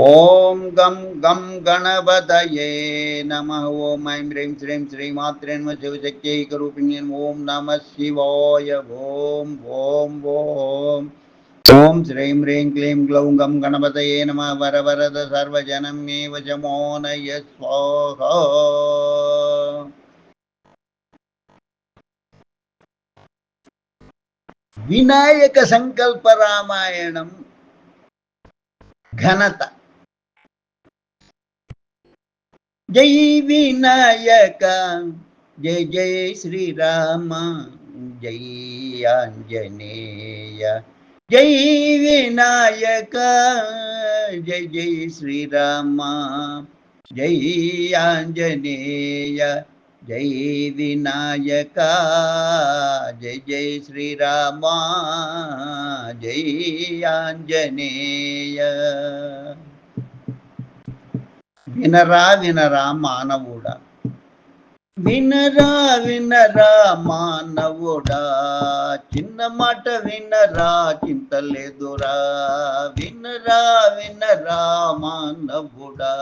ఓం గం గం గణపతయే నమః. ఓం ఐం హ్రీం శ్రీం శ్రీమాత్రే నమః. శివశక్త్యైకరూపిణ్యై నమః. ఓం నమః శివాయ. ఓం ఓం ఓం ఓం శ్రీం హ్రీం క్లీం గ్లౌం గం గణపతయే నమః. వరవరద సర్వజనం మే వశమోనయ స్వాహా. వినాయక సంకల్ప రామాయణం ఘనత. జై వినాయక జై జై శ్రీరామ జై ఆంజనేయ. జై వినాయక జై జై శ్రీరామ జై ఆంజనేయ. జై వినాయక జై జై శ్రీరామ జై ఆంజనేయ. వినరా వినరా మానవుడా, వినరా వినరా మానవుడా, చిన్న మాట వినరా చింతలేదురా. వినరా వినరా మానవుడా,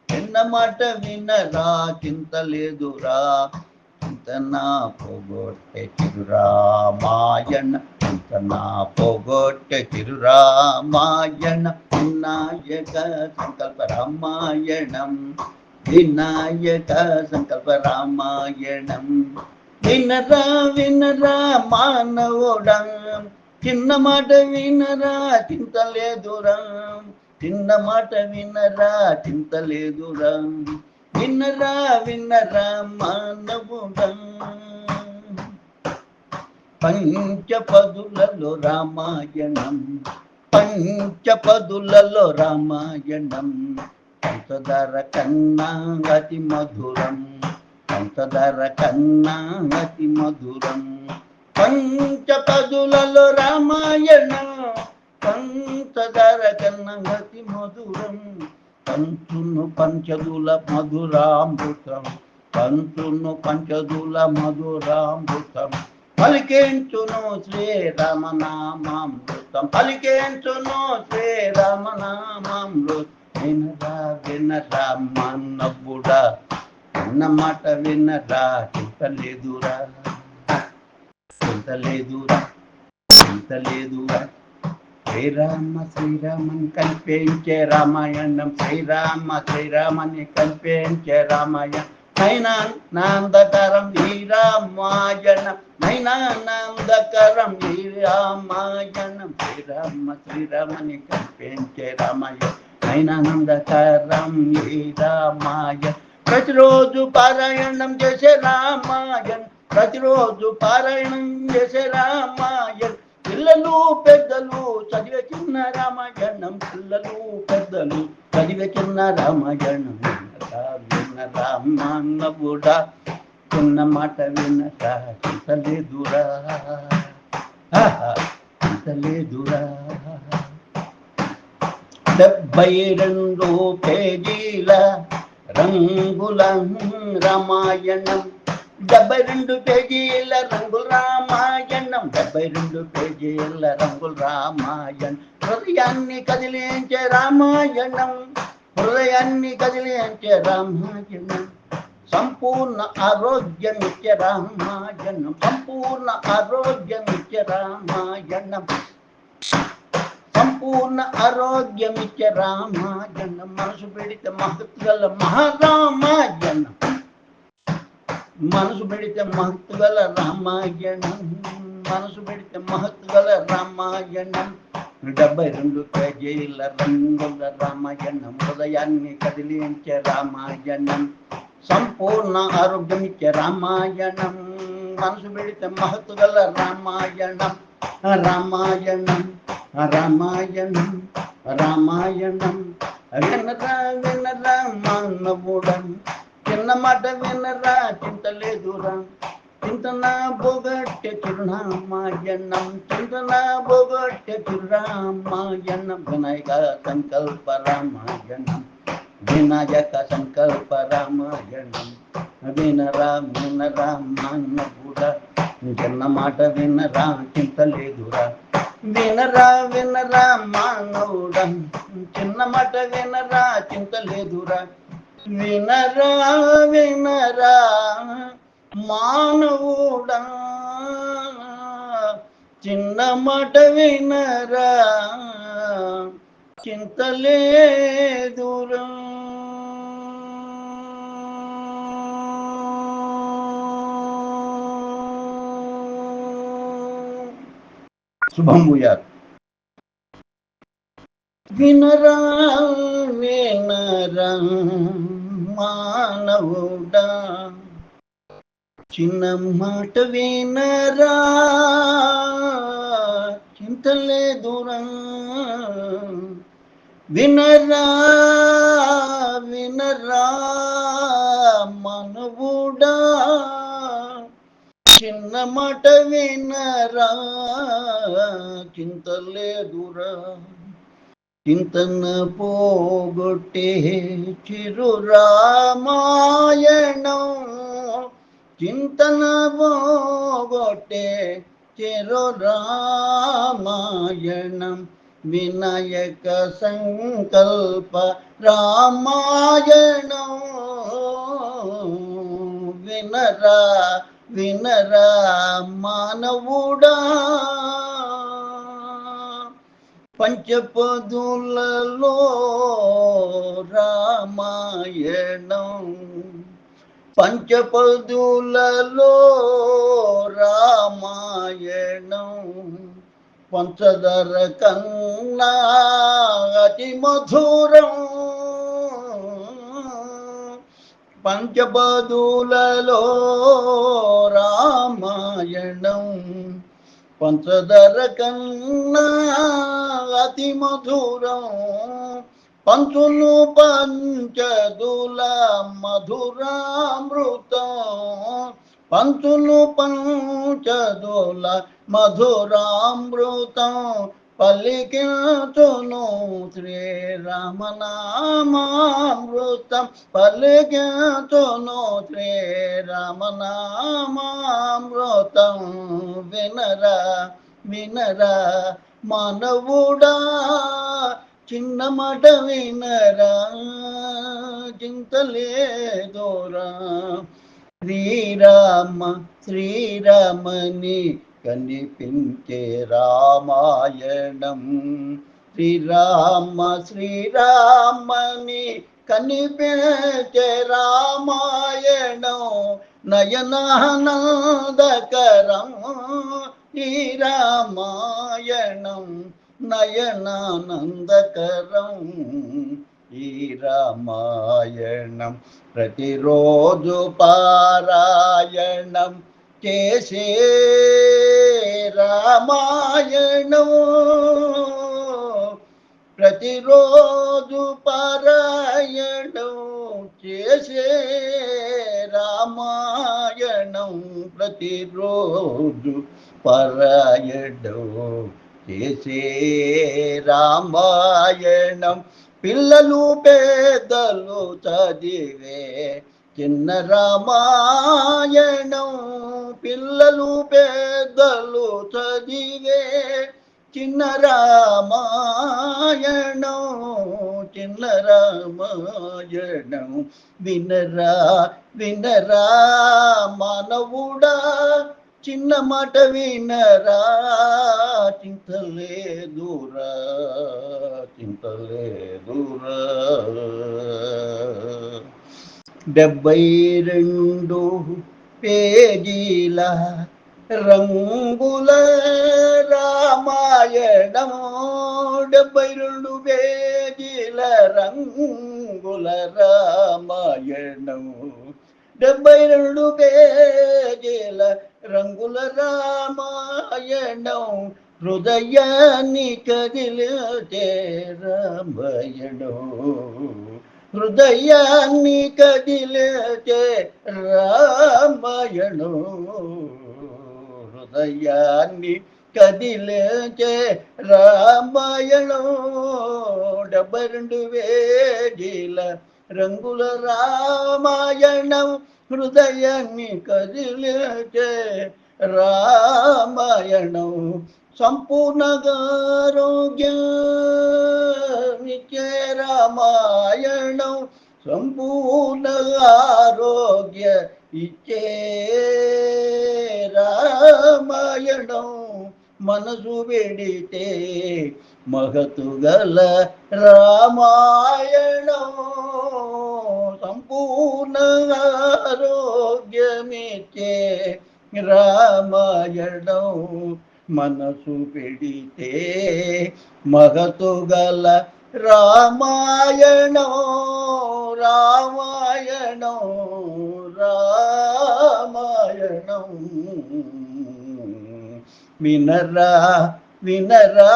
చిన్న మాట వినరా చింతలేదురా. చింతనా పోగొట్టే చిరురామాయణ, చింతనా పోగొట్టే చిరురామాయణ. వినాయక సంకల్ప రామాయణం, వినాయక సంకల్ప రామాయణం. వినరా వినరా మానవుడా, చిన్న మాట వినరా చింతలేదురా. చిన్న మాట వినరా చింతలేదురా. వినరా వినరా మానవుడా. పంచపదులలో రామాయణం, పంచపదులలో రామాయణం. పంచదార కన్నా అతి మధురం, పంచదార కన్నా అతి మధురం. పంచపదులలో రామాయణం, పంచదార కన్నా అతి మధురం. పంచును పంచదుల మధురామృతం, పంచును పంచదుల మధురామృతం. పలికేంచును శ్రీరామనామామృతం, పలికేంచును శ్రీరామనామామృతం. వినరా వినరా మానవుడా, చిన్న మాట వినరా చింతలేదురా. చింతలేదురా చింతలేదురా. శ్రీరామ శ్రీరామని కల్పించే రామాయణం, శ్రీరామ శ్రీరామని కల్పించే రామాయణం. నైనానందకరం ఈ రామాయణం, నైనానందకరం ఈ రామాయణం. శ్రీరామ శ్రీరామని కల్పించే రామాయణం, నైనానందకరం ఈ రామాయణం. ప్రతిరోజు పారాయణం చేసే రామాయణం, ప్రతిరోజు పారాయణం చేసే రామాయణం. పిల్లలు పెద్దలు చదివే చిన్న రామాయణం, పిల్లలు పెద్దలు చదివే చిన్న రామాయణం. వినరా మానవుడా, చిన్న మాట వినరా చింతలేదురా. చింతలేదురా. 72 పేజీల రంగుల రామాయణం, 72 పేజీల రంగుల రామాయణం, 72 పేజీల రంగుల రామాయణం. హృదయాన్ని కదిలించే రామాయణం, హృదయాన్ని కదిలించే రామాయణం. సంపూర్ణ ఆరోగ్యమిచ్చే రామాయణం, సంపూర్ణ ఆరోగ్యమిచ్చే రామాయణం. సంపూర్ణ ఆరోగ్యమిచ్చే రామాయణం. మనసు పెడితే మహత్తుగల మహారామాయణం, మనసు పెడితే మహత్తుగల రామాయణం, మనసు పెడితే మహత్తుగల రామాయణం. 72 పేజీల రంగుల రామాయణం, హృదయాన్ని కదిలించే రామాయణం. సంపూర్ణ ఆరోగ్యమిచ్చే రామాయణం, మనసు పెడితే మహత్తుగల రామాయణం. రామాయణం రామాయణం రామాయణం. వినరా వినరా మానవుడా, చిన్న మాట వినరా చింతలేదురా. చింతన బొగట్టె చిరునామాయణం, చింతన బొగట్టె చిరునామాయణం. వినాయక సంకల్ప రామాయణం, వినాయక సంకల్ప రామాయణం. వినరా వినరా మానవుడా, చిన్న మాట వినరా చింతలేదురా. వినరా వినరా మానవుడా, చిన్న మాట వినరా చింతలేదురా, వినరా వినరా మానవుడా, చిన్న మాట వినరా చింతలేదురా. శుభం భూయాత్. వినరా వినరా మానవుడా, చిన్న మాట వినరా చింతలేదురా, వినరా వినరా మానవుడా, చిన్న మాట వినరా చింతలేదురా. చింతన పోగొట్టే చిరురామాయణం, చింతన పోగొట్టే చిరురామాయణం, వినాయక సంకల్ప రామాయణం, వినరా వినరా మానవుడా. పంచపదులలో రామాయణం, పంచపదులలో రామాయణం, పంచదార కన్నా అతి మధురం, పంచపదులలో రామాయణం, పంచదార కన్నా అతి మధురం, పంచులు పంచదుల మధురామృతం, పంచులు పంచదుల మధురామృతం, పలికించును శ్రీరామనామామృతం, పలికించును శ్రీరామనామామృతం, వినరా వినరా మానవుడా, చిన్న మాట వినరా చింతలేదురా. శ్రీరామ శ్రీరామని కనిపించే రామాయణం, శ్రీరామ శ్రీరామని కనిపించే రామాయణం, నయనానందకరం ఈ రామాయణం, నయనానందకరం ఈ రామాయణం. ప్రతిరోజు పారాయణం చేసే రామాయణం, ప్రతిరోజు పారాయణం చేసే రామాయణం, ప్రతిరోజు పారాయణం చేసే రామాయణం. పిల్లలు పేదలు చదివే చిన్న రామాయణం, పిల్లలు పేదలు చదివే చిన్న రామాయణం, చిన్న రామాయణం, వినరా వినరా మానవుడా, చిన్న మాట వినరా చింతలేదురా, చింతలేదురా. 72 పేజీల రంగుల రామాయణం, 72 పేజీల రంగుల రామాయణం, 72 పేజీల రంగుల రామాయణం, హృదయాన్ని కదిలితే రామాయణం, హృదయాన్ని కదిలితే రామాయణం, హృదయాన్ని కదిలితే రామాయణం, 72 పేజీల రంగుల రామాయణం, హృదయాన్ని కదిలితే రామాయణం, సంపూర్ణగా ఆరోగ్యాన్నిచ్చే రామాయణం సంపూర్ణ ఆరోగ్య ఇచ్చే రామాయణం మనసు పెడితే మహతు గల రామాయణం సంపూర్ణ ఆరోగ్యమిచ్చే రామాయణం మనసు పెడితే మహతు గల రామాయణం రామాయణం రామాయణం వినరా వినరా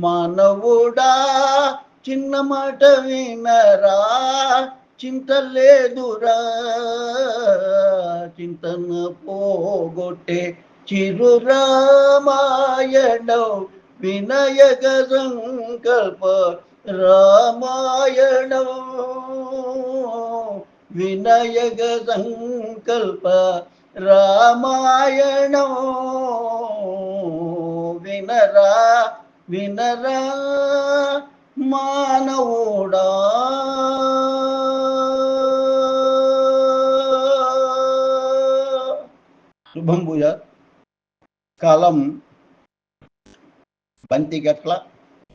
మానవుడా చిన్న మాట వినరా చింత లేదురా చింతన పోగొట్టే చిరు రామాయణం వినయక సంకల్ప రామాయణం వినయక సంకల్ప రామాయణం వినరా వినరా మానవుడా శుభం భూజ కాలం బంతిగట్ల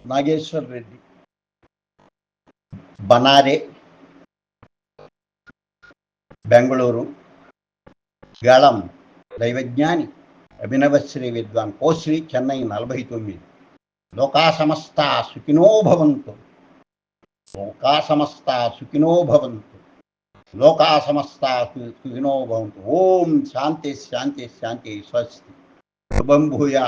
నాగేశ్వర్ రెడ్డి బనారే బెంగళూరు గళం దైవజ్ఞాని అభినవశ్రీ విద్వాన్ కోశ్రీ చెన్నై 49 లోకా సమస్త సుఖినో భవంతు లోకా సమస్త సుఖినో భవంతు లోకా సమస్త సుఖినో భవంతు ఓం శాంతి శాంతి శాంతి స్వస్తి శుభం భూయా